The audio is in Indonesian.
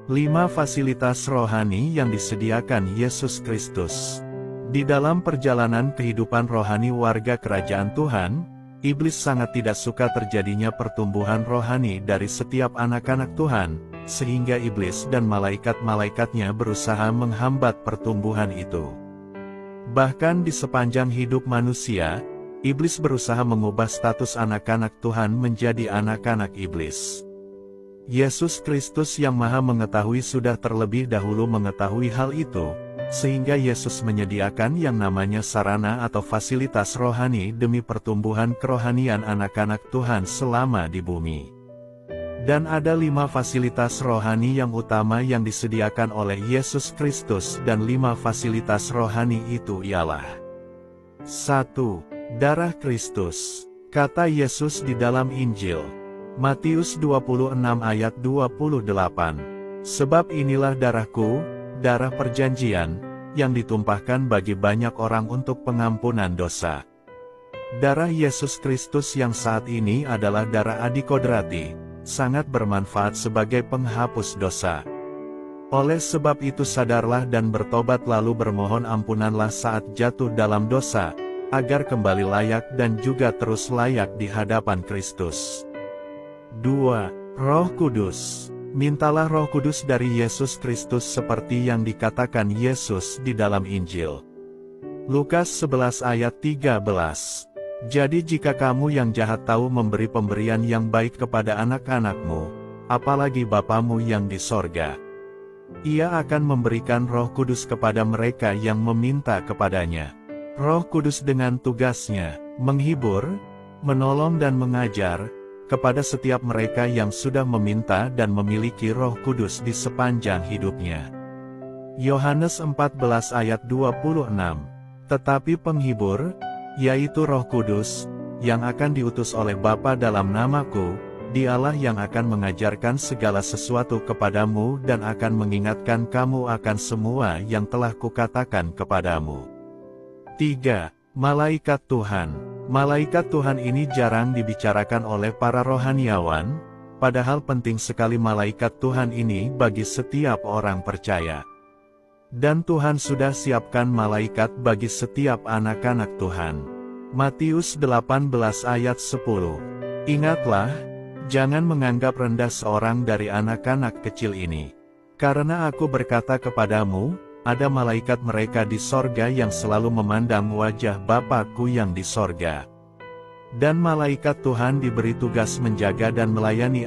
5 fasilitas rohani yang disediakan Yesus Kristus. Di dalam perjalanan kehidupan rohani warga kerajaan Tuhan, iblis sangat tidak suka terjadinya pertumbuhan rohani dari setiap anak-anak Tuhan, sehingga iblis dan malaikat-malaikatnya berusaha menghambat pertumbuhan itu. Bahkan di sepanjang hidup manusia, iblis berusaha mengubah status anak-anak Tuhan menjadi anak-anak iblis. Yesus Kristus yang Maha Mengetahui sudah terlebih dahulu mengetahui hal itu, sehingga Yesus menyediakan yang namanya sarana atau fasilitas rohani demi pertumbuhan kerohanian anak-anak Tuhan selama di bumi. Dan ada 5 fasilitas rohani yang utama yang disediakan oleh Yesus Kristus, dan 5 fasilitas rohani itu ialah: 1. Darah Kristus. Kata Yesus di dalam Injil Matius 26 ayat 28, "Sebab inilah darahku, darah perjanjian, yang ditumpahkan bagi banyak orang untuk pengampunan dosa." Darah Yesus Kristus yang saat ini adalah darah adikodrati, sangat bermanfaat sebagai penghapus dosa. Oleh sebab itu sadarlah dan bertobat lalu bermohon ampunanlah saat jatuh dalam dosa, agar kembali layak dan juga terus layak di hadapan Kristus. 2. Roh Kudus. Mintalah Roh Kudus dari Yesus Kristus seperti yang dikatakan Yesus di dalam Injil Lukas 11 ayat 13. "Jadi jika kamu yang jahat tahu memberi pemberian yang baik kepada anak-anakmu, apalagi Bapamu yang di sorga, Ia akan memberikan Roh Kudus kepada mereka yang meminta kepadanya." Roh Kudus dengan tugasnya menghibur, menolong dan mengajar kepada setiap mereka yang sudah meminta dan memiliki Roh Kudus di sepanjang hidupnya. Yohanes 14 ayat 26. "Tetapi penghibur, yaitu Roh Kudus, yang akan diutus oleh Bapa dalam namaku, Dialah yang akan mengajarkan segala sesuatu kepadamu dan akan mengingatkan kamu akan semua yang telah kukatakan kepadamu." 3. Malaikat Tuhan. Malaikat Tuhan ini jarang dibicarakan oleh para rohaniawan, padahal penting sekali malaikat Tuhan ini bagi setiap orang percaya. Dan Tuhan sudah siapkan malaikat bagi setiap anak-anak Tuhan. Matius 18 ayat 10. "Ingatlah, jangan menganggap rendah seorang dari anak-anak kecil ini. Karena aku berkata kepadamu, ada malaikat mereka di sorga yang selalu memandang wajah Bapa-Ku yang di sorga. Dan malaikat Tuhan diberi tugas menjaga dan melayani